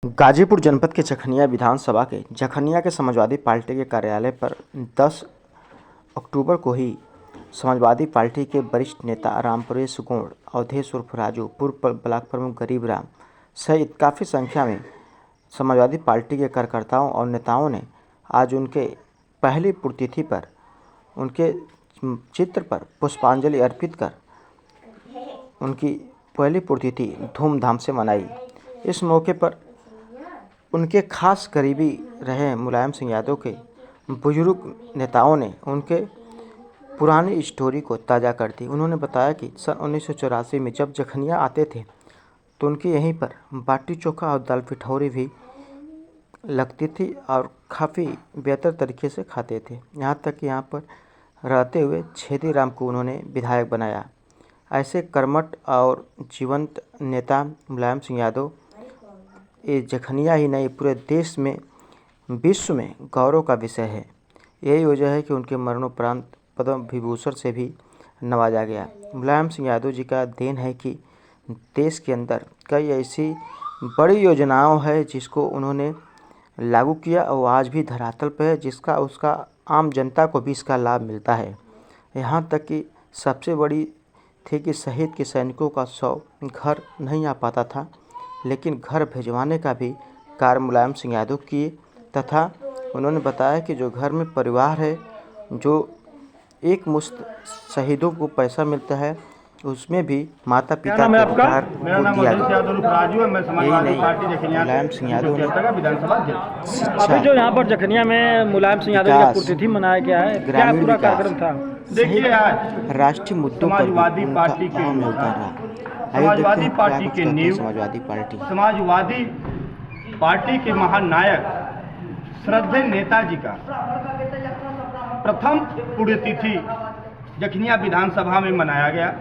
गाजीपुर जनपद के जखनिया विधानसभा के जखनिया के समाजवादी पार्टी के कार्यालय पर 10 अक्टूबर को ही समाजवादी पार्टी के वरिष्ठ नेता रामपुरेश गौड़, अवधेश उर्फ राजू, पूर्व ब्लॉक प्रमुख गरीब राम सहित काफ़ी संख्या में समाजवादी पार्टी के कार्यकर्ताओं और नेताओं ने आज उनके पहली पुण्यतिथि पर उनके चित्र पर पुष्पांजलि अर्पित कर उनकी पहली पुण्यतिथि धूमधाम से मनाई। इस मौके पर उनके खास करीबी रहे मुलायम सिंह यादव के बुजुर्ग नेताओं ने उनके पुरानी स्टोरी को ताज़ा कर दी। उन्होंने बताया कि सन 1984 में जब जखनिया आते थे तो उनके यहीं पर बाटी चोखा और दाल पिठौरी भी लगती थी और काफ़ी बेहतर तरीके से खाते थे। यहाँ तक कि यहाँ पर रहते हुए छेदी राम को उन्होंने विधायक बनाया। ऐसे कर्मठ और जीवंत नेता मुलायम सिंह यादव ये जखनिया ही नहीं पूरे देश में विश्व में गौरव का विषय है। यही वजह है कि उनके मरणोपरांत पद्म विभूषण से भी नवाजा गया। मुलायम सिंह यादव जी का देन है कि देश के अंदर कई ऐसी बड़ी योजनाओं है जिसको उन्होंने लागू किया और आज भी धरातल पर है, जिसका उसका आम जनता को भी इसका लाभ मिलता है। यहाँ तक कि सबसे बड़ी थी कि शहीद के सैनिकों का 100 घर नहीं आ पाता था, लेकिन घर भिजवाने का भी कार्य मुलायम सिंह यादव किए तथा उन्होंने बताया कि जो घर में परिवार है, जो एक मुश्त शहीदों को पैसा मिलता है, उसमें भी माता पिता के अधिकार को दिया गया। यही नहीं, मुलायम सिंह यादव ने अभी जो यहाँ पर जखनिया में मुलायम सिंह यादव का पुण्यतिथि मनाया गया है, क्या पूरा कार्यक्रम था? देखिए, राष्ट्रीय मुद्दों पर समाजवादी पार्टी के समाजवादी पार्टी के नींव समाजवादी पार्टी के महानायक श्रद्धेय नेताजी का प्रथम पुण्यतिथि जखनिया विधानसभा में मनाया गया।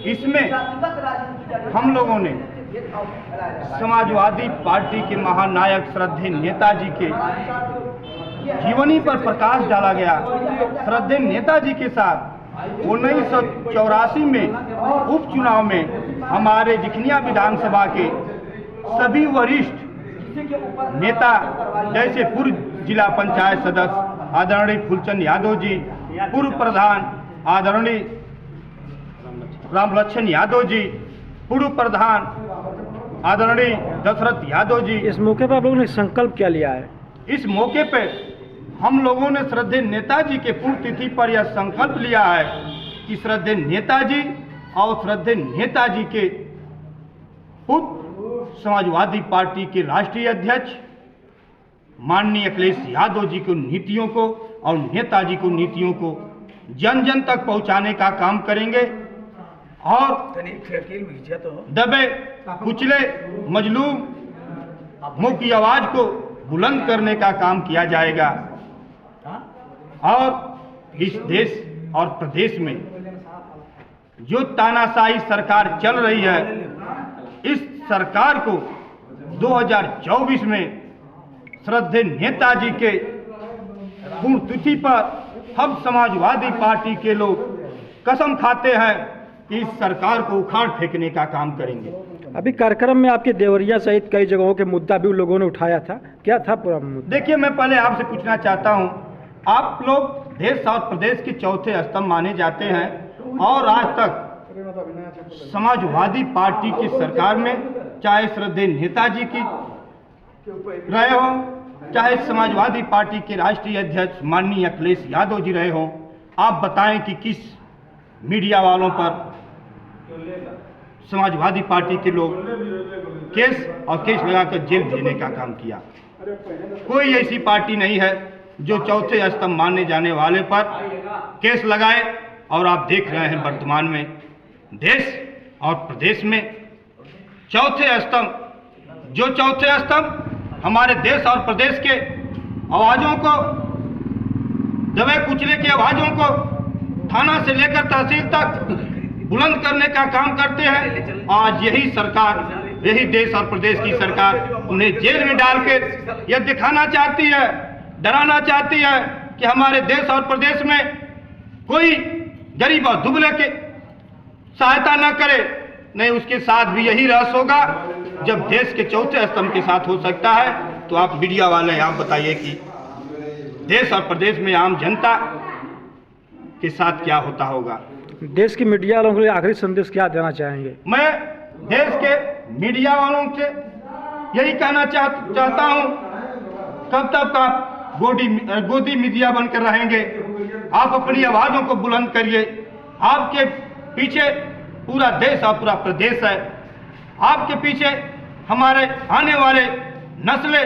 इसमें हम लोगों ने समाजवादी पार्टी के महानायक श्रद्धेय नेताजी के जीवनी पर प्रकाश डाला गया। श्रद्धेय नेताजी के साथ 1984 में उपचुनाव में हमारे जखनिया विधानसभा के सभी वरिष्ठ नेता जैसे पूर्व जिला पंचायत सदस्य आदरणीय फूलचंद यादव जी, पूर्व प्रधान आदरणीय रामलक्ष्मण यादव जी, पूर्व प्रधान आदरणीय दशरथ यादव जी। इस मौके पर आप लोगों ने संकल्प क्या लिया है? इस मौके पे हम लोगों ने श्रद्धेय नेताजी के पुण्यतिथि पर यह संकल्प लिया है कि श्रद्धेय नेताजी और श्रद्धेय नेताजी के पुत्र समाजवादी पार्टी के राष्ट्रीय अध्यक्ष माननीय अखिलेश यादव जी को नीतियों को और नेताजी को नीतियों को जन जन तक पहुंचाने का काम करेंगे और दबे कुचले मजलूम मुख्य आवाज को बुलंद करने का काम किया जाएगा। और इस देश और प्रदेश में जो तानाशाही सरकार चल रही है, इस सरकार को 2024 में श्रद्धेय नेताजी के पुण्यतिथि पर हम समाजवादी पार्टी के लोग कसम खाते हैं कि इस सरकार को उखाड़ फेंकने का काम करेंगे। अभी कार्यक्रम में आपके देवरिया सहित कई जगहों के मुद्दा भी उन लोगों ने उठाया था, क्या था पूरा मुद्दा? देखिए, मैं पहले आपसे पूछना चाहता हूं, आप लोग देश और प्रदेश के चौथे स्तंभ माने जाते हैं और आज तक समाजवादी पार्टी की सरकार में चाहे श्रद्धेय नेताजी की रहे हो, चाहे समाजवादी पार्टी के राष्ट्रीय अध्यक्ष माननीय अखिलेश यादव जी रहे हो, आप बताएं कि किस मीडिया वालों पर समाजवादी पार्टी के लोग केस लगाकर जेल भेजने का काम किया। कोई ऐसी पार्टी नहीं है जो चौथे स्तंभ माने जाने वाले पर केस लगाए। और आप देख रहे हैं वर्तमान में देश और प्रदेश में चौथे स्तंभ हमारे देश और प्रदेश के आवाज़ों को, दबे कुचले की आवाज़ों को थाना से लेकर तहसील तक बुलंद करने का काम करते हैं। आज यही सरकार, यही देश और प्रदेश की सरकार उन्हें जेल में डाल के यह दिखाना चाहती है, डराना चाहती है कि हमारे देश और प्रदेश में कोई गरीब और दुबले के सहायता न करे। नहीं, उसके साथ भी यही रहस्य होगा जब देश के चौथे स्तंभ के साथ हो सकता है, तो आप मीडिया वाले आप बताइए कि देश और प्रदेश में आम जनता के साथ क्या होता होगा। देश की मीडिया वालों के लिए आखिरी संदेश क्या देना चाहेंगे? मैं देश के मीडिया वालों से यही कहना चाहता हूं, कब तक आप गोदी मीडिया बनकर रहेंगे? आप अपनी आवाज़ों को बुलंद करिए। आपके पीछे पूरा देश और पूरा प्रदेश है। आपके पीछे हमारे आने वाले नस्लें,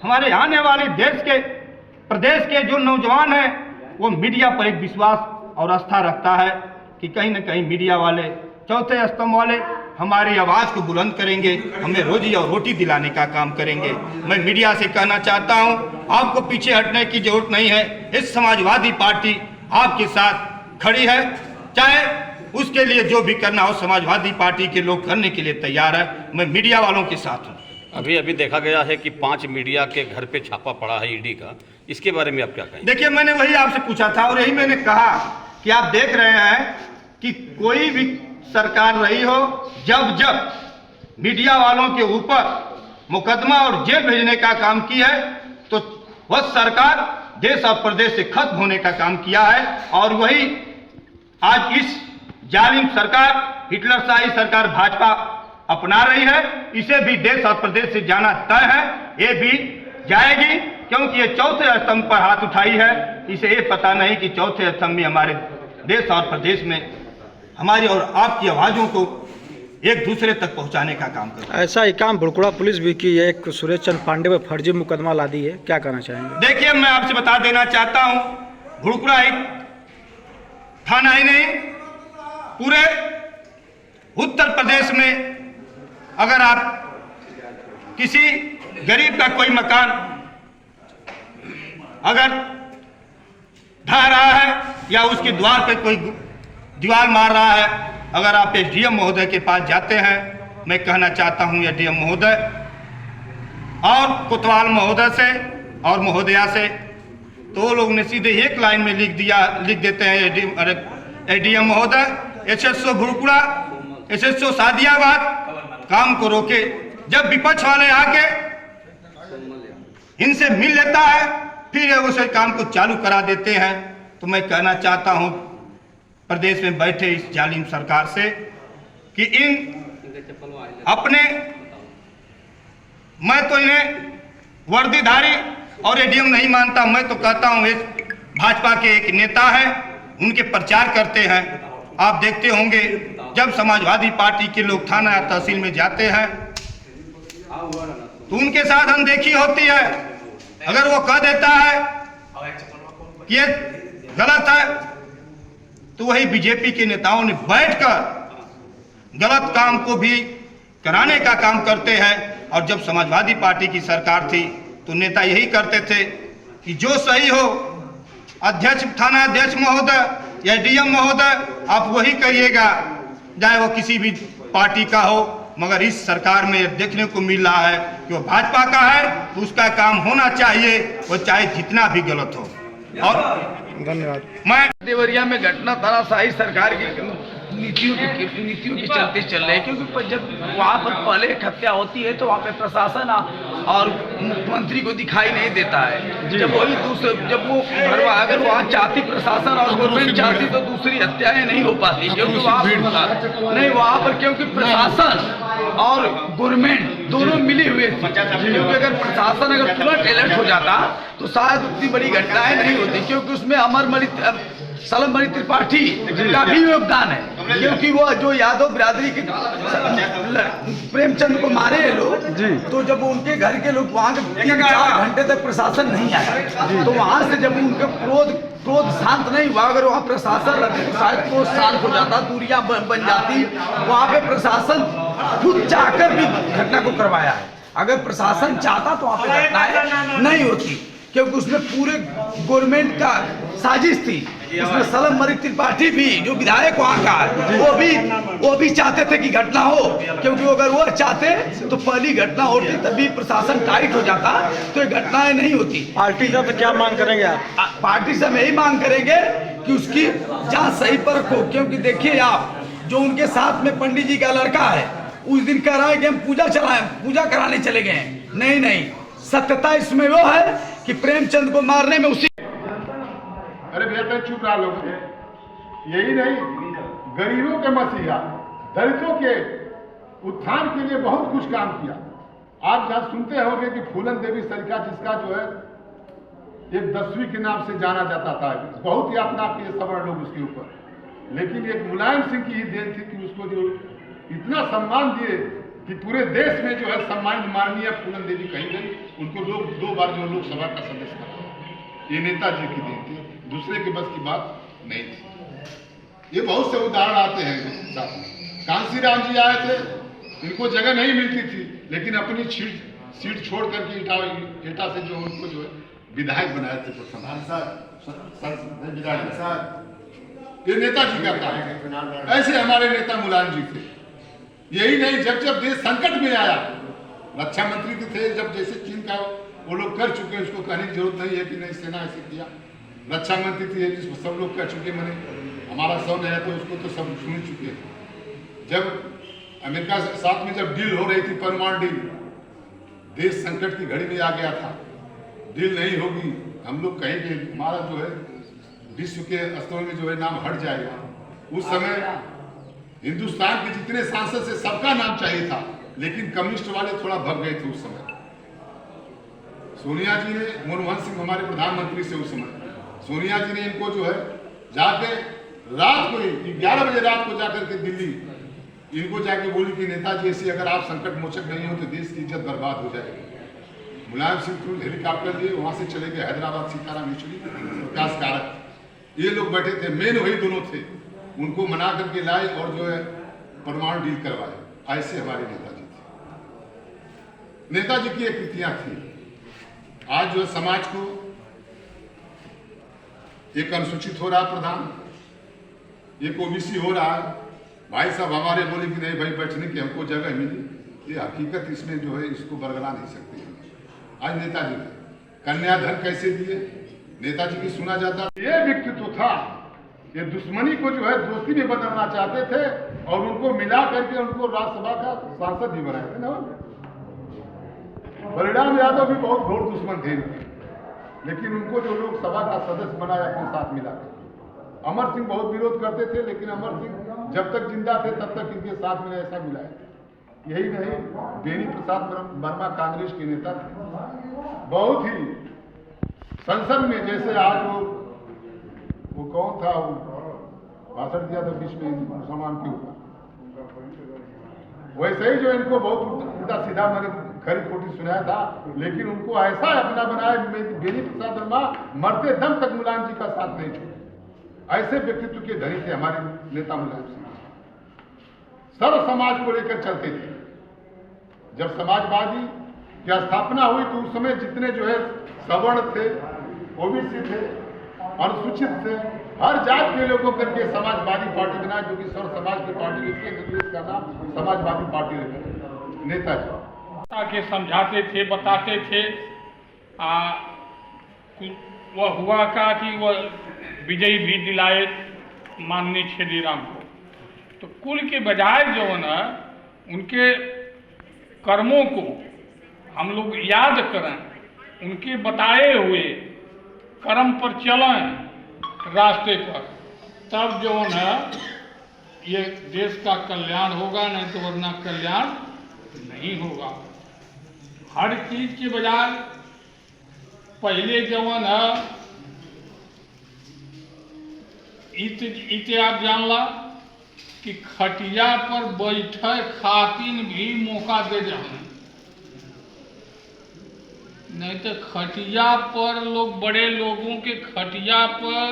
हमारे आने वाले देश के प्रदेश के जो नौजवान हैं, वो मीडिया पर एक विश्वास और आस्था रखता है कि कहीं न कहीं मीडिया वाले, चौथे स्तंभ वाले हमारी आवाज़ को बुलंद करेंगे, हमें रोजी और रोटी दिलाने का काम करेंगे। मैं मीडिया से कहना चाहता हूं, आपको पीछे हटने की जरूरत नहीं है। इस समाजवादी पार्टी आपके साथ खड़ी है, चाहे उसके लिए जो भी करना हो समाजवादी पार्टी के लोग करने के लिए तैयार है। मैं मीडिया वालों के साथ हूँ। अभी देखा गया है कि 5 मीडिया के घर पे छापा पड़ा है ईडी का, इसके बारे में आप क्या कहेंगे? देखिए, मैंने वही आपसे पूछा था और यही मैंने कहा कि आप देख रहे हैं कि कोई भी सरकार रही हो, जब मीडिया वालों के ऊपर मुकदमा और जेल भेजने का काम किया है, तो वह सरकार देश और प्रदेश से खत्म होने का काम किया है। और वही आज इस जालिम सरकार, हिटलरशाही सरकार भाजपा अपना रही है। इसे भी देश और प्रदेश से जाना तय है, ये भी जाएगी, क्योंकि ये चौथे स्तंभ पर हाथ उठाई है। इसे ये पता नहीं कि चौथे स्तंभ में हमारे देश और प्रदेश में हमारी और आपकी आवाज़ों को एक दूसरे तक पहुंचाने का काम कर रहा है। ऐसा ही काम भुड़कुड़ा पुलिस भी की है, एक सुरेश चंद्र पांडे पर फर्जी मुकदमा ला दी है, क्या कहना चाहेंगे? देखिए, मैं आपसे बता देना चाहता हूं, भुड़कुड़ा एक थाना ही नहीं, पूरे उत्तर प्रदेश में अगर आप किसी गरीब का कोई मकान अगर ढा रहा है या उसके द्वार पे कोई दीवार मार रहा है, अगर आप एसडीएम महोदय के पास जाते हैं, मैं कहना चाहता हूं एसडीएम महोदय और कोतवाल महोदय से और महोदया से, तो वो लोग ने सीधे एक लाइन में लिख देते हैं एसडीएम महोदय, एसएसओ भुड़कुड़ा, एसएसओ सादियाबाद काम को रोके। जब विपक्ष वाले आके इनसे मिल लेता है, फिर उसे काम को चालू करा देते हैं। तो मैं कहना चाहता हूं प्रदेश में बैठे इस जालिम सरकार से कि इन अपने, मैं तो इन्हें वर्दीधारी और एडीएम नहीं मानता, मैं तो कहता हूं इस भाजपा के एक नेता हैं, उनके प्रचार करते हैं। आप देखते होंगे जब समाजवादी पार्टी के लोग थाना या तहसील में जाते हैं तो उनके साथ अनदेखी होती है। अगर वो कह देता है कि ये गलत है, तो वही बीजेपी के नेताओं ने बैठकर गलत काम को भी कराने का काम करते हैं। और जब समाजवादी पार्टी की सरकार थी तो नेता यही करते थे कि जो सही हो, अध्यक्ष, थाना अध्यक्ष महोदय या डीएम महोदय, आप वही करिएगा, चाहे वो किसी भी पार्टी का हो। मगर इस सरकार में देखने को मिल रहा है कि वो भाजपा का है तो उसका काम होना चाहिए, वो चाहे जितना भी गलत हो। और धन्यवाद। मैं देवरिया में घटना तानाशाही सरकार की नीतियों की चलते चल रहे हैं, क्योंकि जब वहाँ पर पहले एक हत्या होती है तो वहाँ पे प्रशासन और मुख्यमंत्री को दिखाई नहीं देता है। जब वही दूसरे, जब वो अगर वहाँ चाहती प्रशासन और गवर्नमेंट चाहती तो दूसरी हत्याएं नहीं हो पाती, क्योंकि वहाँ पर क्योंकि प्रशासन और गवर्नमेंट दोनों मिले हुए थे। क्योंकि अगर प्रशासन अगर तुरंत अलर्ट हो जाता तो शायद उतनी बड़ी घटनाएं नहीं होती, क्योंकि उसमें अमरमणि सलमणि त्रिपाठी का भी योगदान है, क्योंकि वो जो यादव बिरादरी के प्रेमचंद को मारे हैं लोग, तो जब उनके घर के लोग वहाँ के 3-4 घंटे तक प्रशासन नहीं आया, तो वहाँ से जब उनका क्रोध शांत नहीं हुआ, अगर वहाँ प्रशासन रहते तो शायद क्रोध शांत हो जाता, दूरियां बन जाती। वहाँ पे प्रशासन खुद चाहकर भी घटना को करवाया है। अगर प्रशासन चाहता तो वहाँ पे घटनाएं नहीं होती, क्योंकि उसमें पूरे गवर्नमेंट का साजिश थी। उसमें सलमणि त्रिपाठी भी जो विधायक वहाँ का है, वो भी चाहते थे कि घटना हो, क्योंकि अगर वो चाहते तो पहली घटना होती, तभी प्रशासन टाइट हो जाता तो ये घटनाएं नहीं होती। पार्टी से तो क्या मांग करेंगे आप? पार्टी से हम यही मांग करेंगे कि उसकी जांच सही परख हो, क्योंकि देखिए आप, जो उनके साथ में पंडित जी का लड़का है उस दिन कह रहा है कि हम पूजा कराने चले गए हैं। नहीं नहीं, सत्यता इसमें वो है कि प्रेमचंद को मारने में उसी। अरे भैया तो चुप रहा लोग, यही नहीं, गरीबों के मसीहा, दलितों के उत्थान के लिए बहुत कुछ काम किया। आप जहाँ सुनते होंगे कि फूलन देवी सरिता, जिसका जो है एक 10वीं के नाम से जाना जाता था, बहुत यातना किए सवर्ण लोग उसके ऊपर, लेकिन एक मुलायम सिंह की ही देन थी कि उसको जो इतना सम्मान दिए कि पूरे देश में जो है सम्मान माननीय फूलन देवी कही गई। उनको लोग 2 बार जो लोकसभा का सदस्य करा, ये नेताजी की देन थी, दूसरे के बस की बात नहीं थी। ये बहुत से उदाहरण आते हैं साथ में। कांसीराम जी आए थे, इनको जगह नहीं मिलती थी, लेकिन अपनी सीट छोड़ करके एटा से जो उनको जो है विधायक बनाए थे ये नेताजी का काम है। ऐसे हमारे नेता मुलायम जी थे। यही नहीं, जब जब देश संकट में आया, रक्षा मंत्री के थे, जब जैसे चीन का वो लोग कर चुके हैं, उसको कहने की जरूरत नहीं है कि नहीं सेना ऐसे किया। रक्षा मंत्री थे जिसको सब लोग कह चुके, मैंने हमारा सौन है तो उसको तो सब सुन चुके। जब अमेरिका के साथ में जब डील हो रही थी, परमाणु डील, देश संकट की घड़ी में आ गया था, डील नहीं होगी, हम लोग कहेंगे हमारा जो है विश्व के स्तरों में जो है नाम हट जाएगा। उस समय हिंदुस्तान के जितने सांसद से सबका नाम चाहिए था, लेकिन कम्युनिस्ट वाले थोड़ा भग गए थे उस समय। सोनिया जी ने, मनमोहन सिंह हमारे प्रधानमंत्री से उस समय, सोनिया जी ने इनको जो है जाके रात को 11 बजे रात को जाकर के दिल्ली इनको जाके बोली कि नेताजी ऐसी अगर आप संकट मोचक नहीं हो तो देश की इज्जत बर्बाद हो जाएगी। मुलायम सिंह हेलीकॉप्टर लिए वहां से चले गए हैदराबाद, सीताराम येचुरी, प्रकाश कारक, ये लोग बैठे थे, मेन वही दोनों थे, उनको मना करके लाए और जो है परमाणु डील करवाए। ऐसे हमारे नेताजी थे। नेताजी की एक कृतियां थी। आज जो है समाज को एक अनुसूचित हो रहा प्रधान, एक ओबीसी हो रहा है। भाई साहब हमारे बोले कि नहीं भाई बैठने की हमको जगह मिली, ये हकीकत इसमें जो है इसको बरगला नहीं सकते। आज नेताजी कन्याधन कैसे दिए, नेताजी की सुना जाता, ये व्यक्तित्व था। ये दुश्मनी को जो है दोस्ती में बदलना चाहते थे और उनको मिला करके उनको राज्यसभा का सांसद भी बनाए थे ना। बलिराम यादव भी बहुत घोर दुश्मन थे, लेकिन उनको जो लोकसभा का सदस्य बनाया अपने साथ मिला कर। अमर सिंह बहुत विरोध करते थे, लेकिन अमर सिंह जब तक जिंदा थे तब तक इनके साथ में ऐसा मिला है। यही नहीं, बेनी प्रसाद वर्मा कांग्रेस के नेता थे, बहुत ही संसद में, जैसे आज वो कौन था, वो भाषण दिया था बीच में मुसलमान के ऊपर, वैसे ही जो इनको बहुत उल्टा सीधा मैंने खरी खोटी सुनाया था, लेकिन उनको ऐसा अपना बनाया। बेनी प्रसाद वर्मा मरते दम तक मुलायम जी का साथ नहीं छोड़े। ऐसे व्यक्तित्व के धनी थे हमारे नेता मुलायम सिंह। सर्व समाज को लेकर चलते थे। जब समाजवादी की स्थापना हुई तो उस समय जितने जो है सवर्ण थे, ओबीसी थे, अनुसूचित थे, हर जात के लोगों करके समाजवादी पार्टी बनाई, जो कि सर्व समाज की पार्टी, इसके निर्देश का नाम समाजवादी पार्टी रखा। नेताजी के समझाते थे, बताते थे। वह हुआ का कि वह विजयी भी दिलाए माननीय छेदीराम को। तो कुल के बजाय जो है ना, उनके कर्मों को हम लोग याद करें, उनके बताए हुए कर्म पर चलें रास्ते पर, तब जो है ना ये देश का कल्याण होगा, नहीं तो वरना कल्याण नहीं होगा। हर चीज के बजाय पहले जवन है इते आप जानला कि खटिया पर बैठे खातिन भी मौका दे जाए, नहीं तो खटिया पर लोग, बड़े लोगों के खटिया पर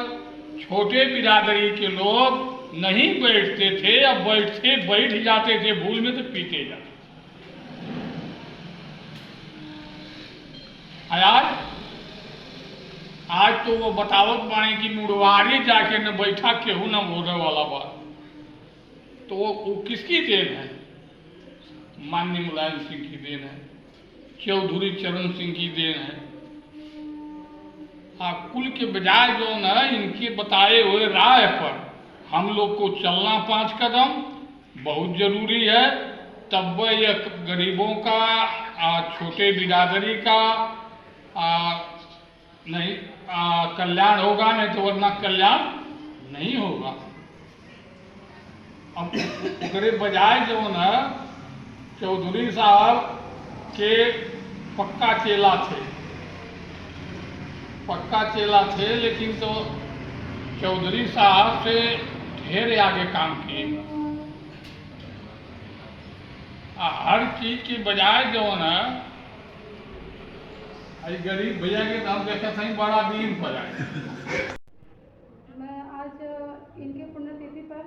छोटे बिरादरी के लोग नहीं बैठते थे, या बैठ जाते थे भूल में तो पीटे जाते। आज तो वो बतावत बाणी की मुड़वारी जाके न बैठा केहू न बोलने वाला बात। तो वो किसकी देन है? माननीय मुलायम सिंह की देन है, चौधरी चरण सिंह की देन है। कुल के बजाय जो न इनके बताए हुए राह पर हम लोग को चलना 5 कदम बहुत जरूरी है। तब ये गरीबों का छोटे बिरादरी का नहीं कल्याण होगा, नहीं तो वरना कल्याण नहीं होगा। अब उसके बजाय जो न चौधरी साहब के पक्का चेला थे, लेकिन तो चौधरी साहब से ढेर आगे काम किए। हर चीज की बजाय जो न गरीब भैया के नाम देखा था बड़ा दिन पर आए। मैं आज इनके पुण्यतिथि पर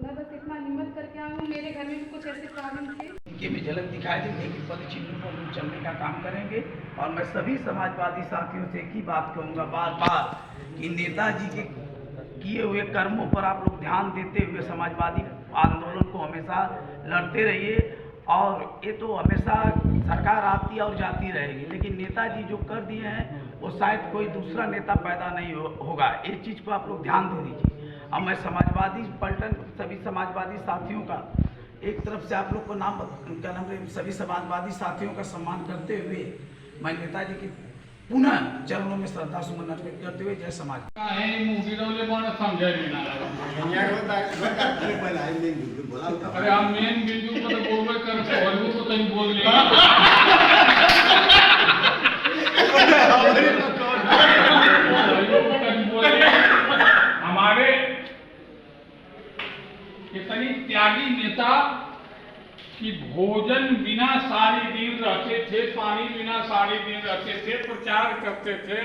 मैं बस इतना हिम्मत करके आई हूँ। मेरे घर में भी कुछ ऐसे प्रॉब्लम थे, इनके भी झलक दिखाई देंगे कि पदचिन्हों पर हम चलने का काम करेंगे। और मैं सभी समाजवादी साथियों से एक ही बात कहूँगा बार बार कि नेताजी के किए हुए कर्मों पर आप लोग ध्यान देते हुए समाजवादी आंदोलन को हमेशा लड़ते रहिए। और ये तो हमेशा सरकार आती और जाती रहेगी, लेकिन नेताजी जो कर दिए हैं वो शायद कोई दूसरा नेता पैदा नहीं होगा। इस चीज़ को आप लोग ध्यान दे दीजिए। अब मैं समाजवादी पलटन सभी समाजवादी साथियों का एक तरफ से आप लोग को नाम सभी समाजवादी साथियों का सम्मान करते हुए मैं नेताजी की पुनः चरणों में श्रद्धा सुमन अर्पित करते हुए जय समाज। अरे हम मेन बिंदु पर बोलबे कर तो कहीं बोल रहे हमारे इतनी त्यागी नेता कि भोजन बिना सारी दिन रहते थे, पानी बिना सारी दिन रहते थे, प्रचार करते थे।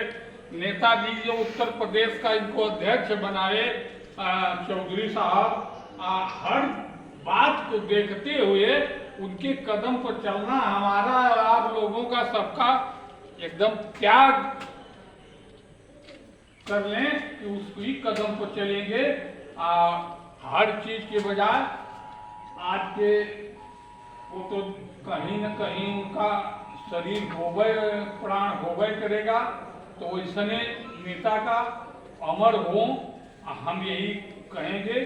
नेताजी जो उत्तर प्रदेश का इनको अध्यक्ष बनाए चौधरी साहब, हर बात को देखते हुए उनके कदम पर चलना हमारा आप लोगों का सबका एकदम त्याग कर लें कि उसी कदम पर चलेंगे। हर चीज के बजाय आज के वो तो कहीं न कहीं उनका शरीर होबे प्राण होबे करेगा, तो इसने नेता का अमर हो हम यही कहेंगे।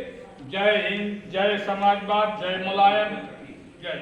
जय हिंद, जय समाजवाद, जय मुलायम, जय।